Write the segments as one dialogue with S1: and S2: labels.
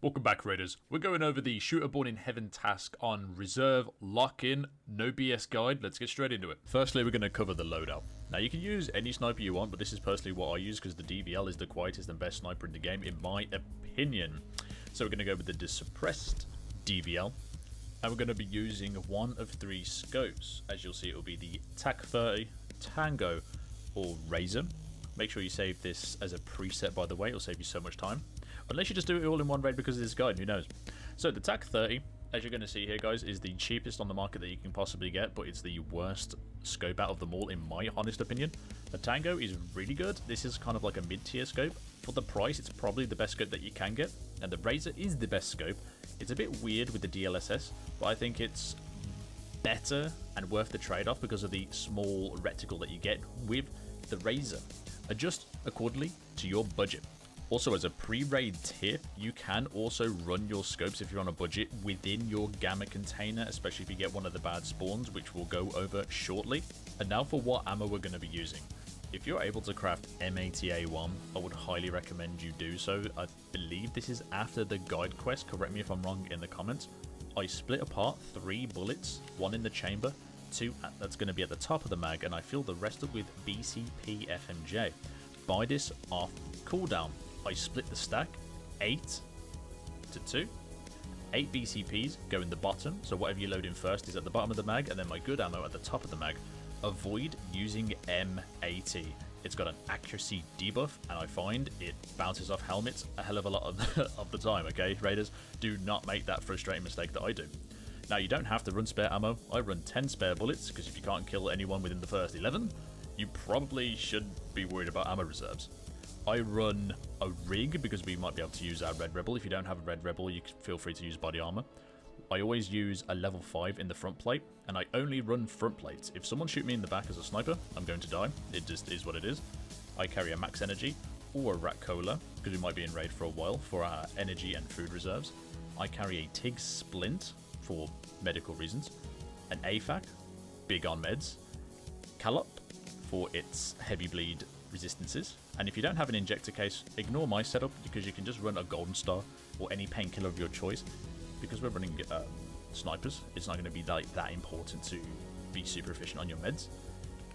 S1: Welcome back, Raiders. We're going over the Shooter Born in Heaven task on Reserve Lock-In, no BS guide. Let's get straight into it. Firstly, we're going to cover the loadout. Now, you can use any sniper you want, but this is personally what I use because the DVL is the quietest and best sniper in the game, in my opinion. So we're going to go with the suppressed DVL. And we're going to be using one of three scopes. As you'll see, it will be the TAC 30, Tango, or Razor. Make sure you save this as a preset, by the way. It'll save you so much time. Unless you just do it all in one raid because of this guide, who knows. So the TAC 30, as you're going to see here, guys, is the cheapest on the market that you can possibly get, but it's the worst scope out of them all, in my honest opinion. The Tango is really good. This is kind of like a mid-tier scope. For the price, it's probably the best scope that you can get. And the Razor is the best scope. It's a bit weird with the DLSS, but I think it's better and worth the trade-off because of the small reticle that you get with the Razor. Adjust accordingly to your budget. Also, as a pre-raid tip, you can also run your scopes if you're on a budget within your gamma container, especially if you get one of the bad spawns, which we'll go over shortly. And now for what ammo we're going to be using. If you're able to craft M80A1, I would highly recommend you do so. I believe this is after the guide quest, correct me if I'm wrong in the comments. I split apart 3 bullets, 1 in the chamber, 2 that's going to be at the top of the mag, and I fill the rest up with BCP FMJ. Buy this off cooldown. I split the stack 8 to 2. 8 BCPs go in the bottom, so whatever you load in first is at the bottom of the mag, and then my good ammo at the top of the mag. Avoid using M80. It's got an accuracy debuff, and I find it bounces off helmets a hell of a lot of the time, okay? Raiders, do not make that frustrating mistake that I do. Now, you don't have to run spare ammo. I run 10 spare bullets, because if you can't kill anyone within the first 11, you probably should be worried about ammo reserves. I run a rig because we might be able to use our Red Rebel. If you don't have a Red Rebel, you can feel free to use body armor. I always use a level 5 in the front plate, and I only run front plates. If someone shoots me in the back as a sniper, I'm going to die. It just is what it is. I carry a max energy or a rat cola because we might be in raid for a while for our energy and food reserves. I carry a TIG splint for medical reasons, an AFAC, big on meds, Calop for its heavy bleed resistances, and if you don't have an injector case, ignore my setup because you can just run a golden star or any painkiller of your choice. Because we're running snipers, it's not going to be that important to be super efficient on your meds.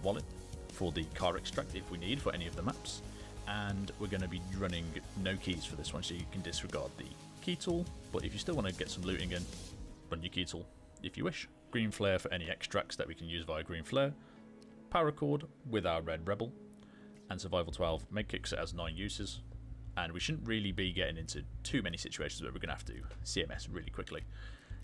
S1: Wallet for the car extract if we need for any of the maps, and we're going to be running no keys for this one, so you can disregard the key tool, but if you still want to get some looting in, run your key tool if you wish. Green flare for any extracts that we can use via green flare, paracord with our Red Rebel, and survival 12 medkits. It has 9 uses, and we shouldn't really be getting into too many situations where we're going to have to CMS really quickly.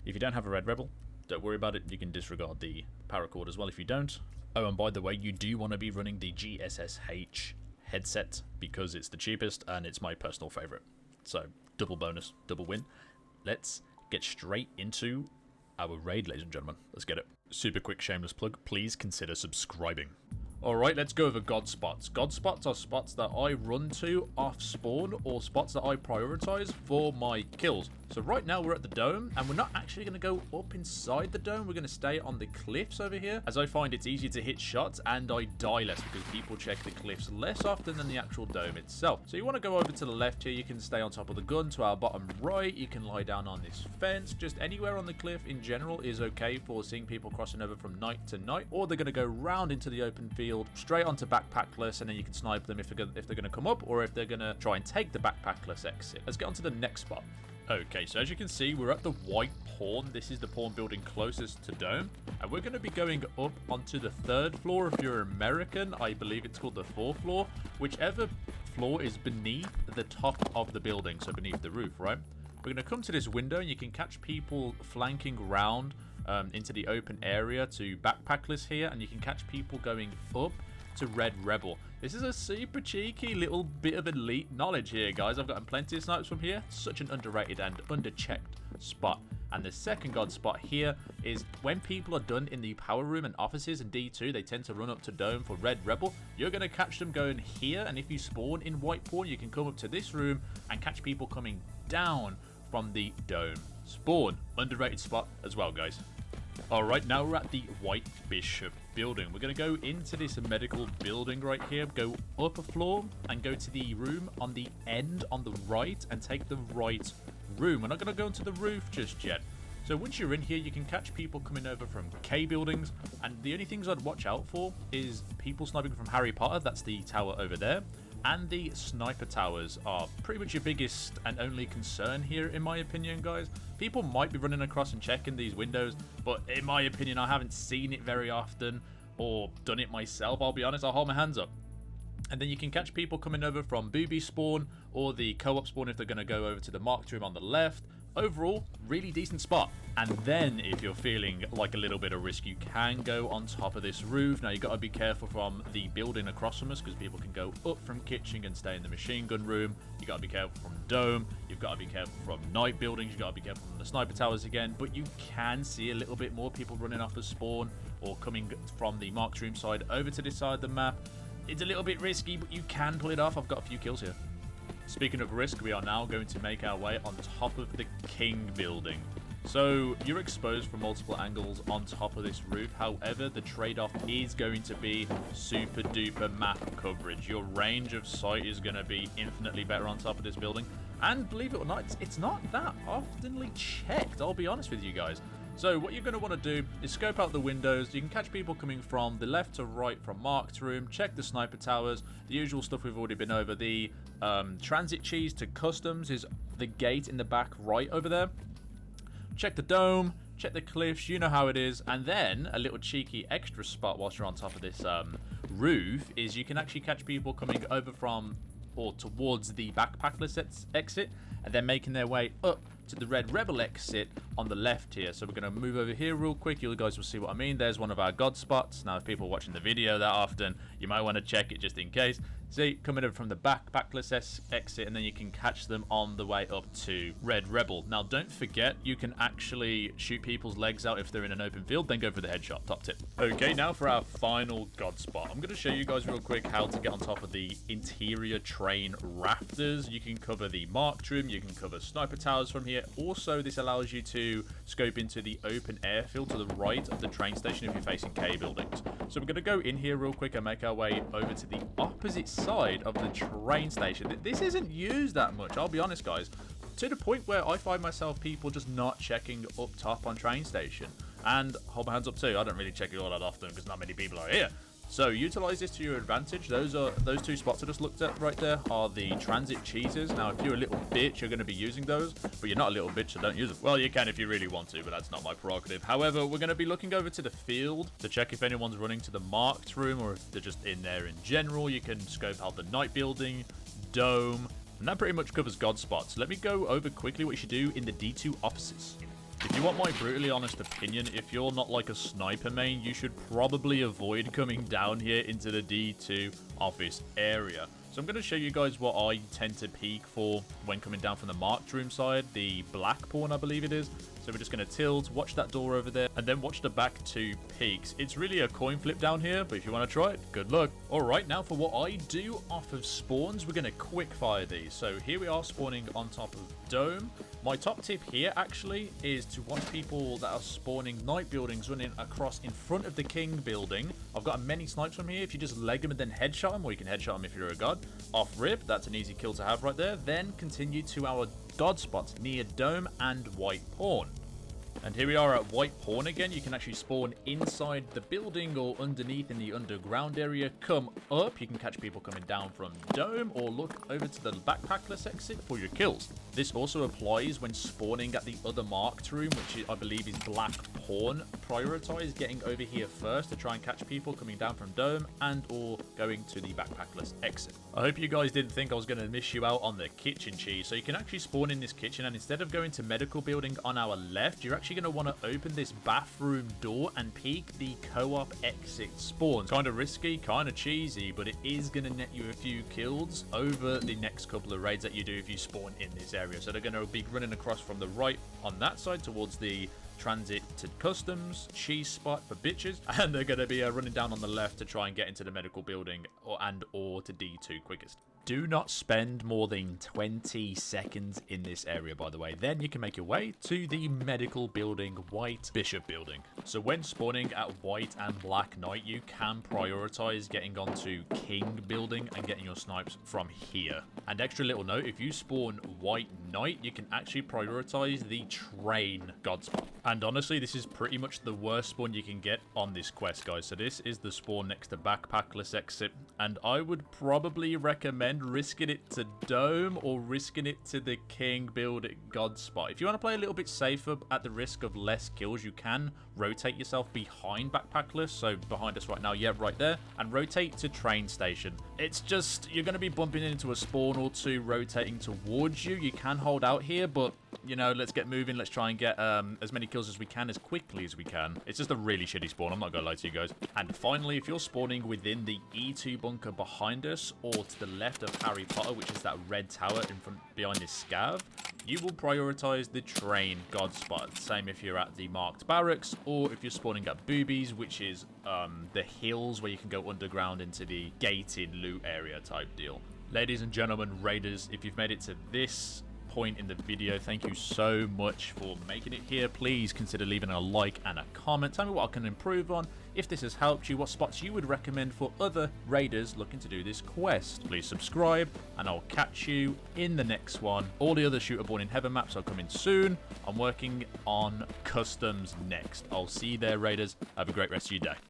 S1: If you don't have a Red Rebel, don't worry about it. You can disregard the paracord as well if you don't. Oh, and by the way, you do want to be running the GSSH headset because it's the cheapest and it's my personal favorite. So double bonus, double win. Let's get straight into our raid, ladies and gentlemen. Let's get it. Super quick shameless plug. Please consider subscribing. Alright, let's go over God spots. God spots are spots that I run to off spawn or spots that I prioritize for my kills. So right now we're at the dome and we're not actually going to go up inside the dome. We're going to stay on the cliffs over here as I find it's easier to hit shots and I die less because people check the cliffs less often than the actual dome itself. So you want to go over to the left here. You can stay on top of the gun. To our bottom right, you can lie down on this fence. Just anywhere on the cliff in general is okay for seeing people crossing over from night to night, or they're going to go round into the open field straight onto backpackless, and then you can snipe them if they're going to come up or if they're going to try and take the backpackless exit. Let's get on to the next spot. Okay, so as you can see, we're at the white pawn. This is the pawn building closest to dome, and we're going to be going up onto the 3rd floor. If you're American, I believe it's called the 4th floor. Whichever floor is beneath the top of the building, so beneath the roof, right? We're going to come to this window and you can catch people flanking round into the open area to backpackless here, and you can catch people going up to Red Rebel. This is a super cheeky little bit of elite knowledge here, guys. I've gotten plenty of snipes from here. Such an underrated and underchecked spot. And the second God spot here is when people are done in the power room and offices in D2, they tend to run up to dome for Red Rebel. You're going to catch them going here, and if you spawn in white pawn, you can come up to this room and catch people coming down from the dome spawn. Underrated spot as well, guys. Alright, now we're at the White Bishop building. We're going to go into this medical building right here, go up a floor, and go to the room on the end on the right, and take the right room. We're not going to go into the roof just yet. So once you're in here, you can catch people coming over from K buildings, and the only things I'd watch out for is people sniping from Harry Potter. That's the tower over there. And the sniper towers are pretty much your biggest and only concern here, in my opinion, guys. People might be running across and checking these windows, but in my opinion, I haven't seen it very often or done it myself. I'll be honest, I'll hold my hands up. And then you can catch people coming over from booby spawn or the co-op spawn if they're going to go over to the marked room on the left. Overall, really decent spot. And then if you're feeling like a little bit of risk, you can go on top of this roof. Now you got to be careful from the building across from us because people can go up from kitchen and stay in the machine gun room. You got to be careful from dome. You've got to be careful from night buildings. You got to be careful from the sniper towers again. But you can see a little bit more people running off the spawn or coming from the marked room side over to this side of the map. It's a little bit risky, but you can pull it off. I've got a few kills here. Speaking of risk, we are now going to make our way on top of the King building. So you're exposed from multiple angles on top of this roof. However, the trade-off is going to be super duper map coverage. Your range of sight is going to be infinitely better on top of this building. And believe it or not, it's not that oftenly checked, I'll be honest with you guys. So what you're going to want to do is scope out the windows. You can catch people coming from the left to right from marked room. Check the sniper towers. The usual stuff we've already been over. The transit cheese to customs is the gate in the back right over there. Check the dome. Check the cliffs. You know how it is. And then a little cheeky extra spot whilst you're on top of this roof is you can actually catch people coming over from or towards the backpackless exit and then making their way up to the Red Rebel exit on the left here. So we're going to move over here real quick. You guys will see what I mean. There's one of our god spots. Now, if people are watching the video that often, you might want to check it just in case. See, coming in from the backless exit, and then you can catch them on the way up to Red Rebel. Now, don't forget, you can actually shoot people's legs out if they're in an open field, then go for the headshot. Top tip. Okay, now for our final god spot. I'm going to show you guys real quick how to get on top of the interior train rafters. You can cover the marked room, you can cover sniper towers from here. Also, this allows you to scope into the open airfield to the right of the train station if you're facing K buildings. So we're going to go in here real quick and make our way over to the opposite side of the train station. This isn't used that much, I'll be honest, guys, to the point where I find myself people just not checking up top on train station. And hold my hands up too, I don't really check it all that often because not many people are here. So utilize this to your advantage. Those two spots I just looked at right there are the transit cheeses. Now, if you're a little bitch, you're going to be using those, but you're not a little bitch, so don't use them. Well, you can if you really want to, but that's not my prerogative. However, we're going to be looking over to the field to check if anyone's running to the marked room or if they're just in there in general. You can scope out the night building, dome, and that pretty much covers god spots. Let me go over quickly what you should do in the D2 offices. If you want my brutally honest opinion, if you're not like a sniper main, you should probably avoid coming down here into the D2 office area. So I'm going to show you guys what I tend to peek for when coming down from the marked room side, the black pawn I believe it is. So we're just going to tilt, watch that door over there, and then watch the back two peaks. It's really a coin flip down here, but if you want to try it, good luck. Alright, now for what I do off of spawns, we're going to quick fire these. So here we are spawning on top of dome. My top tip here actually is to watch people that are spawning night buildings running across in front of the king building. I've got many snipes from here. If you just leg them and then headshot them, or you can headshot them if you're a god, off rip, that's an easy kill to have right there. Then continue to our god spots near dome and white pawn. And here we are at white pawn again. You can actually spawn inside the building or underneath in the underground area. Come up, you can catch people coming down from dome or look over to the backpackless exit for your kills. This also applies when spawning at the other marked room, which I believe is black pawn. Prioritize getting over here first to try and catch people coming down from dome and or going to the backpackless exit. I hope you guys didn't think I was going to miss you out on the kitchen cheese. So you can actually spawn in this kitchen, and instead of going to medical building on our left, you're actually going to want to open this bathroom door and peek the co-op exit spawn. Kind of risky, kind of cheesy, but it is going to net you a few kills over the next couple of raids that you do if you spawn in this area. So they're going to be running across from the right on that side towards the transit to customs cheese spot for bitches, and they're going to be running down on the left to try and get into the medical building or to D2 quickest. Do not spend more than 20 seconds in this area, by the way. Then you can make your way to the medical building, White Bishop building. So when spawning at White and Black Knight, you can prioritize getting onto King building and getting your snipes from here. And extra little note, if you spawn White Knight, you can actually prioritize the train god spot. And honestly, this is pretty much the worst spawn you can get on this quest, guys. So this is the spawn next to Backpackless Exit, and I would probably recommend risking it to Dome or risking it to the King building god spot. If you want to play a little bit safer at the risk of less kills, you can rotate yourself behind Backpackless, so behind us right now, yeah, right there, and rotate to train station. It's just, you're going to be bumping into a spawn or two rotating towards you. You can hold out here, but you know, let's get moving. Let's try and get as many kills as we can, as quickly as we can. It's just a really shitty spawn, I'm not gonna lie to you guys. And finally, if you're spawning within the E2 bunker behind us, or to the left of Harry Potter, which is that red tower in front behind this scav, you will prioritize the train god spot. Same if you're at the marked barracks, or if you're spawning at Boobies, which is the hills where you can go underground into the gated loot area type deal. Ladies and gentlemen, raiders, if you've made it to this point in the video, thank you so much for making it here. Please consider leaving a like and a comment. Tell me what I can improve on. If this has helped you, what spots you would recommend for other raiders looking to do this quest. Please subscribe, and I'll catch you in the next one. All the other Shooter Born in Heaven maps are coming soon. I'm working on customs next. I'll see you there, raiders. Have a great rest of your day.